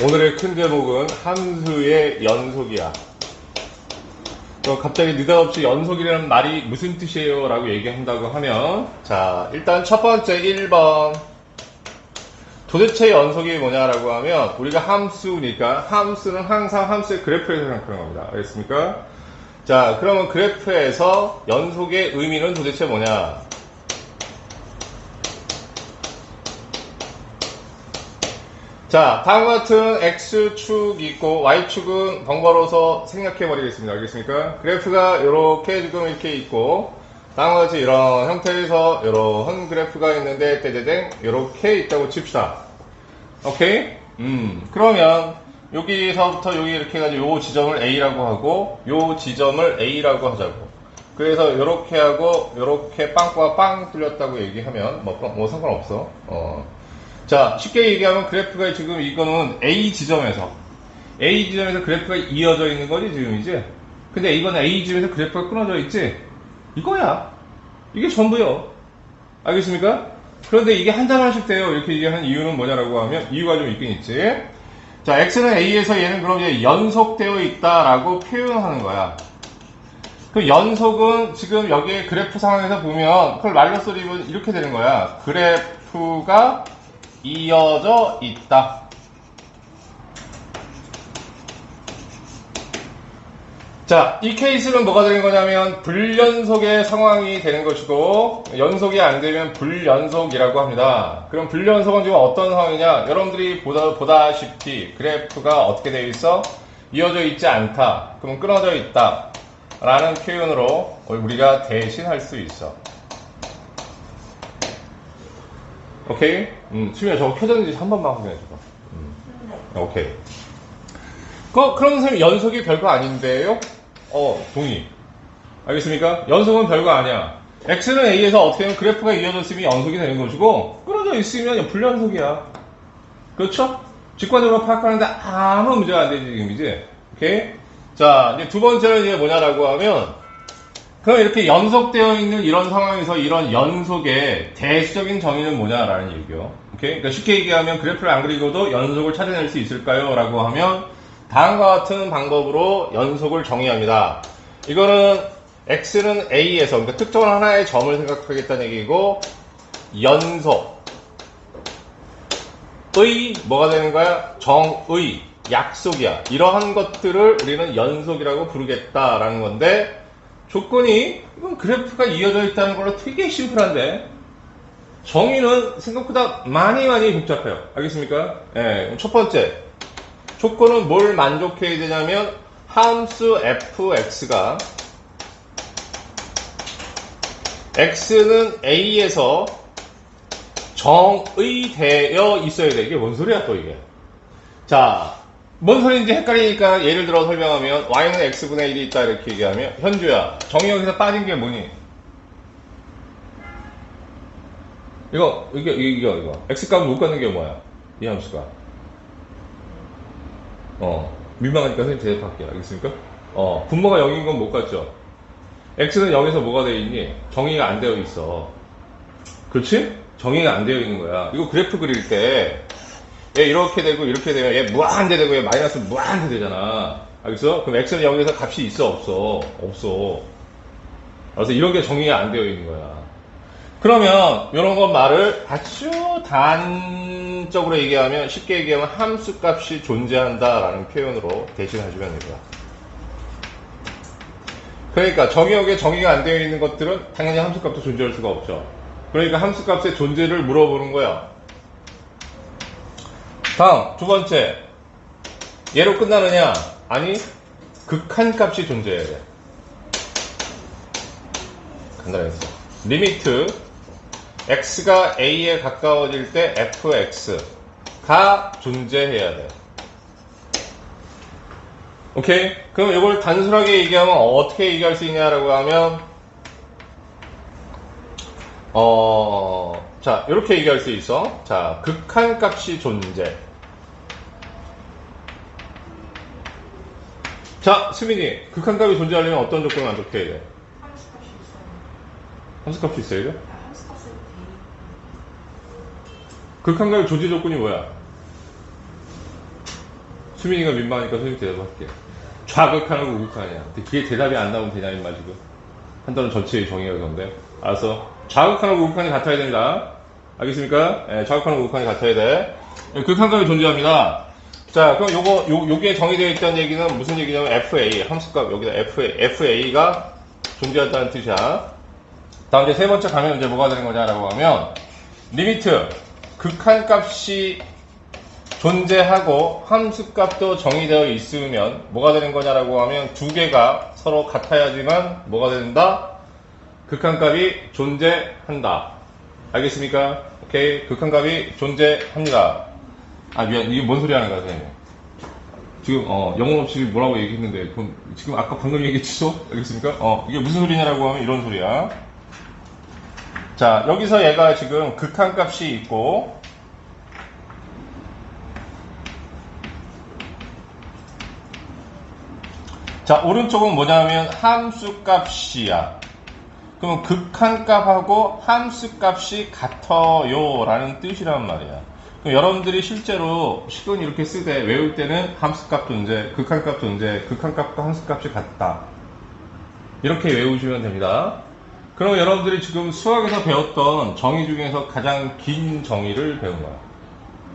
오늘의 큰 제목은 함수의 연속이야. 갑자기 느닷없이 연속이라는 말이 무슨 뜻이에요? 라고 얘기한다고 하면, 자, 일단 첫 번째 1번. 도대체 연속이 뭐냐라고 하면, 우리가 함수니까, 함수는 항상 함수의 그래프에서 생각하는 겁니다. 알겠습니까? 자, 그러면 그래프에서 연속의 의미는 도대체 뭐냐? 자, 다음과 같은 X축 있고 Y축은 번거로워서 생략해 버리겠습니다. 알겠습니까? 그래프가 이렇게 지금 이렇게 있고, 다음과 같이 이런 형태에서 이런 그래프가 있는데, 떼떼땡, 이렇게 있다고 칩시다. 오케이? 그러면, 여기서부터 여기 이렇게 해가지고 요 지점을 A라고 하고, 요 지점을 A라고 하자고. 그래서 이렇게 하고, 이렇게 빵과 빵 뚫렸다고 얘기하면, 뭐 상관없어. 자, 쉽게 얘기하면 그래프가 지금 이거는 A 지점에서 그래프가 이어져 있는 거지, 지금이지? 근데 이번에 A 지점에서 그래프가 끊어져 있지? 이거야. 이게 전부요. 알겠습니까? 그런데 이게 한 단원씩 돼요. 이렇게 얘기하는 이유는 뭐냐라고 하면, 이유가 좀 있긴 있지. 자, X는 A에서 얘는 그럼 이제 연속되어 있다라고 표현하는 거야. 그 연속은 지금 여기 그래프 상황에서 보면, 그걸 말로 쓰리면 이렇게 되는 거야. 그래프가 이어져 있다. 자, 이 케이스는 뭐가 되는 거냐면 불연속의 상황이 되는 것이고, 연속이 안 되면 불연속이라고 합니다. 그럼 불연속은 지금 어떤 상황이냐? 여러분들이 보다시피 그래프가 어떻게 되어 있어? 이어져 있지 않다. 그럼 끊어져 있다. 라는 표현으로 우리가 대신할 수 있어. 오케이? 수민아, 저거 켜졌는지 한 번만 확인해줘봐. 오케이. 그럼 선생님, 연속이 별거 아닌데요? 동의. 알겠습니까? 연속은 별거 아니야. X는 A에서 어떻게 하면 그래프가 이어졌으면 연속이 되는 것이고, 끊어져 있으면 불연속이야. 그렇죠? 직관적으로 파악하는데 아무 문제가 안 되지, 지금이지? 오케이? 자, 이제 두 번째는 이제 뭐냐라고 하면, 그럼 이렇게 연속되어 있는 이런 상황에서 이런 연속의 대수적인 정의는 뭐냐라는 얘기요. 오케이? 그러니까 쉽게 얘기하면 그래프를 안 그리고도 연속을 찾아낼 수 있을까요? 라고 하면 다음과 같은 방법으로 연속을 정의합니다. 이거는 X는 A에서, 그러니까 특정 하나의 점을 생각하겠다는 얘기고, 연속의 뭐가 되는 거야? 정의, 약속이야. 이러한 것들을 우리는 연속이라고 부르겠다라는 건데, 조건이, 이건 그래프가 이어져 있다는 걸로 되게 심플한데, 정의는 생각보다 많이 복잡해요. 알겠습니까? 예, 첫 번째. 조건은 뭘 만족해야 되냐면, 함수 fx가, x는 a에서 정의되어 있어야 돼. 이게 뭔 소리야, 또 이게. 자, 뭔 소리인지 헷갈리니까 예를 들어 설명하면 y는 x분의 1이 있다 이렇게 얘기하면, 현주야, 정의역에서 빠진 게 뭐니? 이거 x값 못 갖는 게 뭐야? 이 함수가 민망하니까 선생님 대답할게요. 알겠습니까? 분모가 0인 건 못 갖죠? x는 0에서 뭐가 되어 있니? 정의가 안 되어 있어. 그렇지? 정의가 안 되어 있는 거야. 이거 그래프 그릴 때 얘 이렇게 되고 이렇게 되면 얘 무한대 되고 얘 마이너스 무한대 되잖아. 알겠어? 그럼 x는 0에서 값이 있어 없어? 없어. 그래서 이런 게 정의가 안 되어 있는 거야. 그러면 이런 건 말을 아주 단적으로 얘기하면, 쉽게 얘기하면 함수 값이 존재한다라는 표현으로 대신해주면 됩니다. 그러니까 정의역에 정의가 안 되어 있는 것들은 당연히 함수 값도 존재할 수가 없죠. 그러니까 함수 값의 존재를 물어보는 거야. 다음, 두 번째. 얘로 끝나느냐? 아니, 극한값이 존재해야 돼. 간단했어. 리미트, x가 a에 가까워질 때 fx가 존재해야 돼. 오케이? 그럼 이걸 단순하게 얘기하면 어떻게 얘기할 수 있냐라고 하면, 자, 이렇게 얘기할 수 있어. 자, 극한값이 존재. 자, 수민이, 극한값이 존재하려면 어떤 조건을 만족해야 돼? 함수값이 있어야 돼? 극한값의 존재 조건이 뭐야? 수민이가 민망하니까 수민이 대답할게. 좌극한하고 우극한이야. 근데 그게 대답이 안 나오면 되냐, 임마, 지금. 한 단어 전체의 정의가 그런데. 알았어. 좌극한하고 우극한이 같아야 됩니다. 알겠습니까? 예, 좌극한하고 우극한이 같아야 돼. 극한값이 존재합니다. 자, 그럼 요게 정의되어 있다는 얘기는 무슨 얘기냐면 FA, 함수값, 여기다 FA가 존재한다는 뜻이야. 다음 이제 세 번째 가면 이제 뭐가 되는 거냐라고 하면, 리미트, 극한값이 존재하고 함수값도 정의되어 있으면 뭐가 되는 거냐라고 하면 두 개가 서로 같아야지만 뭐가 된다? 극한값이 존재한다. 알겠습니까? 오케이. 극한값이 존재합니다. 아, 미안. 이게 뭔 소리 하는 거야, 선생님? 지금, 영혼 없이 뭐라고 얘기했는데, 지금 아까 방금 얘기했죠? 알겠습니까? 이게 무슨 소리냐라고 하면 이런 소리야. 자, 여기서 얘가 지금 극한값이 있고, 자, 오른쪽은 뭐냐면 함수값이야. 그럼 극한값하고 함수값이 같아요 라는 뜻이란 말이야. 그럼 여러분들이 실제로 식은 이렇게 쓰되 외울 때는 함수값 존재, 극한값 존재, 극한값과 함수값이 같다. 이렇게 외우시면 됩니다. 그럼 여러분들이 지금 수학에서 배웠던 정의 중에서 가장 긴 정의를 배운 거야.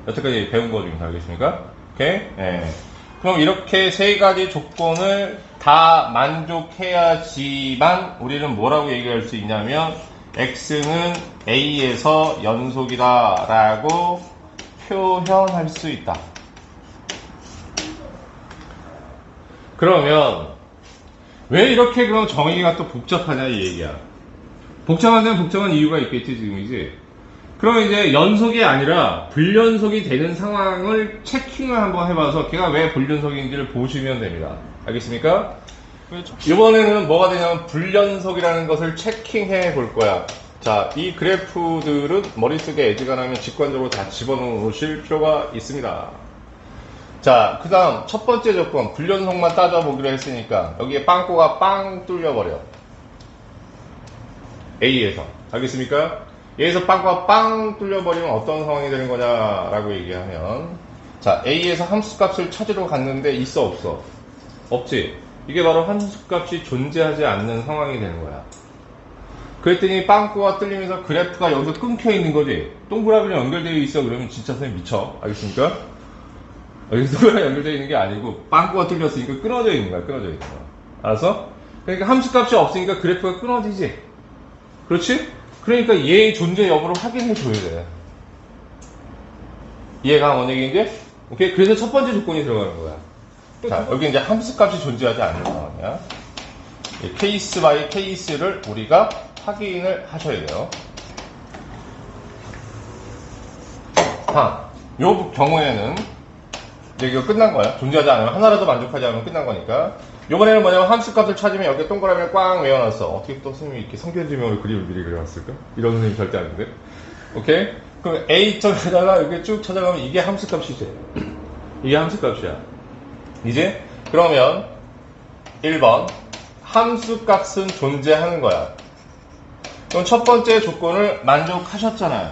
여태까지 배운 거 중에서 알겠습니까? 오케이? 네. 그럼 이렇게 세 가지 조건을 다 만족해야지만 우리는 뭐라고 얘기할 수 있냐면 x는 a에서 연속이다 라고 표현할 수 있다. 그러면 왜 이렇게 그럼 정의가 또 복잡하냐 이 얘기야. 복잡한 데는 복잡한 이유가 있겠지 지금이지. 그럼 이제 연속이 아니라 불연속이 되는 상황을 체킹을 한번 해봐서 걔가 왜 불연속인지를 보시면 됩니다. 알겠습니까? 이번에는 뭐가 되냐면 불연속이라는 것을 체킹해 볼 거야. 자, 이 그래프들은 머릿속에 애지간하면 직관적으로 다 집어넣으실 필요가 있습니다. 자, 그 다음 첫 번째 조건 불연속만 따져보기로 했으니까 여기에 빵꾸가 빵 뚫려버려. A에서. 알겠습니까? A에서 빵꾸가 빵 뚫려버리면 어떤 상황이 되는 거냐라고 얘기하면 자, A에서 함수값을 찾으러 갔는데 있어 없어? 없지. 이게 바로 함수값이 존재하지 않는 상황이 되는 거야. 그랬더니 빵꾸가 뚫리면서 그래프가 여기서 끊겨 있는 거지. 동그라미랑 연결되어 있어 그러면 진짜 선생님 미쳐. 알겠습니까? 여기서 동그라미 연결되어 있는 게 아니고 빵꾸가 뚫렸으니까 끊어져 있는 거야. 끊어져 있는 거야. 알았어? 그러니까 함수값이 없으니까 그래프가 끊어지지. 그렇지? 그러니까 얘의 존재 여부를 확인해 줘야 돼. 이해가 뭔 얘기인지? 오케이? 그래서 첫 번째 조건이 들어가는 거야. 자, 여기 이제 함수값이 존재하지 않는 상황이야. 케이스 바이 케이스를 우리가 확인을 하셔야 돼요. 요 경우에는 이제 이거 끝난 거야. 존재하지 않으면 하나라도 만족하지 않으면 끝난 거니까. 요번에는 뭐냐면 함수값을 찾으면 여기에 동그라미를 꽉 메워놨어. 어떻게 또 선생님이 이렇게 성견지명으로 그림을 미리 그려놨을까? 이런 선생님 절대 아닌데. 오케이? 그럼 A점에다가 이렇게 쭉 찾아가면 이게 함수값이지. 이게 함수값이야. 이제 그러면 1번 함수값은 존재하는 거야. 그럼 첫 번째 조건을 만족하셨잖아요.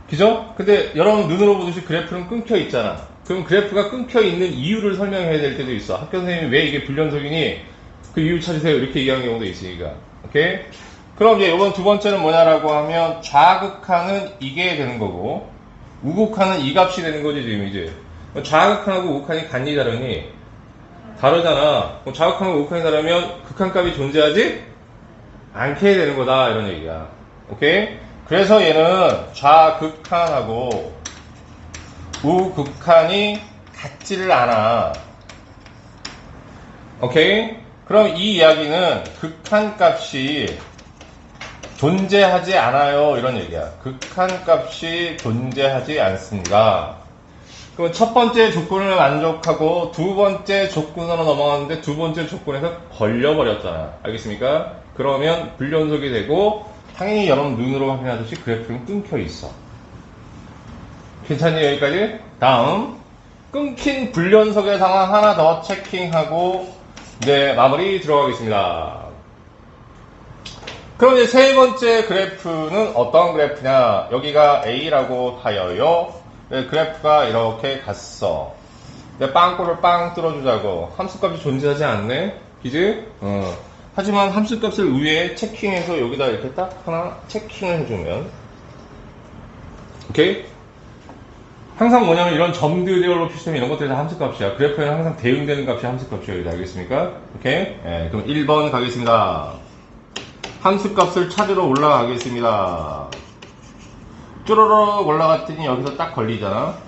그죠? 근데 여러분 눈으로 보듯이 그래프는 끊겨 있잖아. 그럼 그래프가 끊겨 있는 이유를 설명해야 될 때도 있어. 학교 선생님이 왜 이게 불연속이니? 그 이유 찾으세요. 이렇게 얘기하는 경우도 있으니까. 오케이? 그럼 이제 이번 두 번째는 뭐냐라고 하면 좌극한은 이게 되는 거고 우극한은 이 값이 되는 거지 지금 이제. 좌극한하고 우극한이 같니 다르니? 다르잖아. 그럼 좌극한하고 우극한이 다르면 극한값이 존재하지 않게 되는 거다 이런 얘기야. 오케이? 그래서 얘는 좌극한하고 우극한이 같지를 않아. 오케이? 그럼 이 이야기는 극한값이 존재하지 않아요 이런 얘기야. 극한값이 존재하지 않습니다. 그럼 첫 번째 조건을 만족하고 두 번째 조건으로 넘어갔는데 두 번째 조건에서 걸려버렸잖아. 알겠습니까? 그러면 불연속이 되고 당연히 여러분 눈으로 확인하듯이 그래프는 끊겨 있어. 괜찮니 여기까지? 다음 끊긴 불연속의 상황 하나 더 체킹하고 이제 마무리 들어가겠습니다. 그럼 이제 세 번째 그래프는 어떤 그래프냐? 여기가 A라고 하여요. 그래프가 이렇게 갔어. 내 빵꾸를 빵 뚫어주자고. 함수값이 존재하지 않네? 그지? 하지만 함수값을 위에 체킹해서 여기다 이렇게 딱 하나 체킹을 해주면. 오케이? 항상 뭐냐면 이런 점들로 표시되면 이런 것들이 다 함수값이야. 그래프에는 항상 대응되는 값이 함수값이에요. 알겠습니까? 오케이? 예, 그럼 1번 가겠습니다. 함수값을 찾으러 올라가겠습니다. 쭈르륵 올라갔더니 여기서 딱 걸리잖아.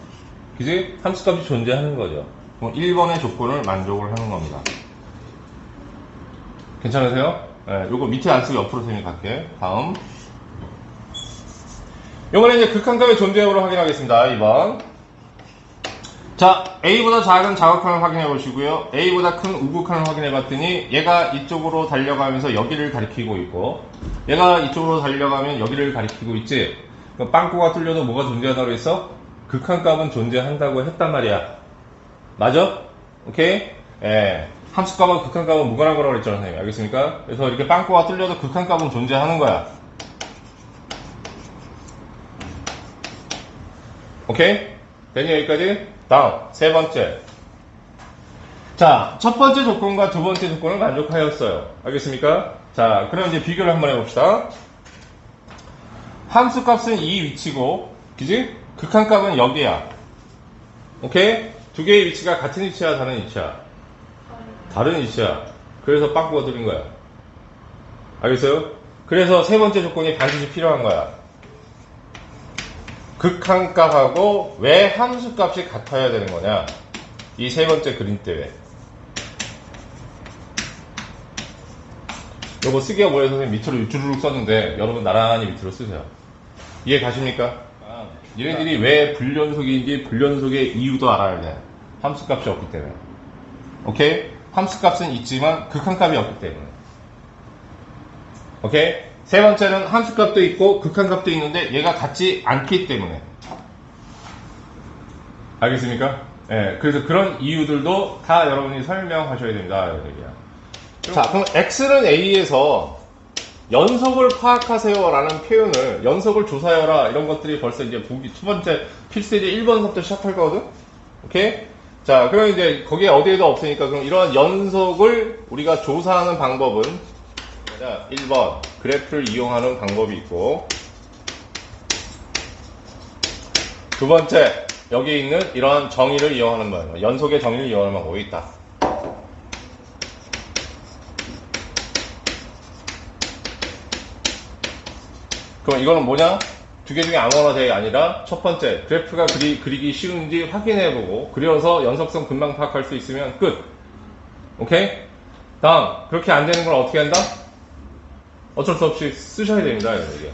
그지? 함수값이 존재하는 거죠. 그럼 1번의 조건을 만족을 하는 겁니다. 괜찮으세요? 네, 요거 밑에 안 쓰고 옆으로 생각할게. 다음. 요번에 이제 극한값의 존재 여부를 확인하겠습니다. 2번. 자, A보다 작은 자극함을 확인해 보시고요. A보다 큰 우극함을 확인해 봤더니 얘가 이쪽으로 달려가면서 여기를 가리키고 있고 얘가 이쪽으로 달려가면 여기를 가리키고 있지. 그럼 빵꾸가 뚫려도 뭐가 존재한다고 했어? 극한값은 존재한다고 했단 말이야. 맞아? 오케이? 예. 함수값과 극한값은 무관한 거라고 그랬잖아, 선생님. 알겠습니까? 그래서 이렇게 빵꾸가 뚫려도 극한값은 존재하는 거야. 오케이? 되니 여기까지? 다음, 세 번째. 자, 첫 번째 조건과 두 번째 조건을 만족하였어요. 알겠습니까? 자, 그럼 이제 비교를 한번 해봅시다. 함수값은 이 위치고, 그지? 극한값은 여기야. 오케이? 두 개의 위치가 같은 위치야, 다른 위치야? 다른 위치야. 그래서 빵꾸가 뚫린 거야. 알겠어요? 그래서 세 번째 조건이 반드시 필요한 거야. 극한값하고 왜 함수값이 같아야 되는 거냐? 이 세 번째 그림 때문에. 요거 쓰기가 뭐예요? 선생님 밑으로 주르륵 썼는데 여러분 나란히 밑으로 쓰세요. 이해 가십니까? 얘네들이 왜 불연속인지 불연속의 이유도 알아야 돼. 함수값이 없기 때문에. 오케이? 함수값은 있지만 극한값이 없기 때문에. 오케이? 세 번째는 함수값도 있고 극한값도 있는데 얘가 같지 않기 때문에. 알겠습니까? 예, 그래서 그런 이유들도 다 여러분이 설명하셔야 됩니다. 이런 얘기야. 자, 그럼 X는 A에서 연속을 파악하세요 라는 표현을, 연속을 조사해라 이런 것들이 벌써 이제 보기 두 번째 필수 이제 1번서부터 시작할 거거든? 오케이? 자, 그럼 이제 거기에 어디에도 없으니까 그럼 이러한 연속을 우리가 조사하는 방법은 1번 그래프를 이용하는 방법이 있고, 두 번째 여기 있는 이러한 정의를 이용하는 방법, 연속의 정의를 이용하는 방법이 있다. 그럼 이거는 뭐냐? 두 개 중에 아무거나가 아니라 첫 번째 그래프가 그리기 쉬운지 확인해보고 그려서 연속성 금방 파악할 수 있으면 끝. 오케이? 다음, 그렇게 안 되는 걸 어떻게 한다? 어쩔 수 없이 쓰셔야 됩니다. 이런 얘기야.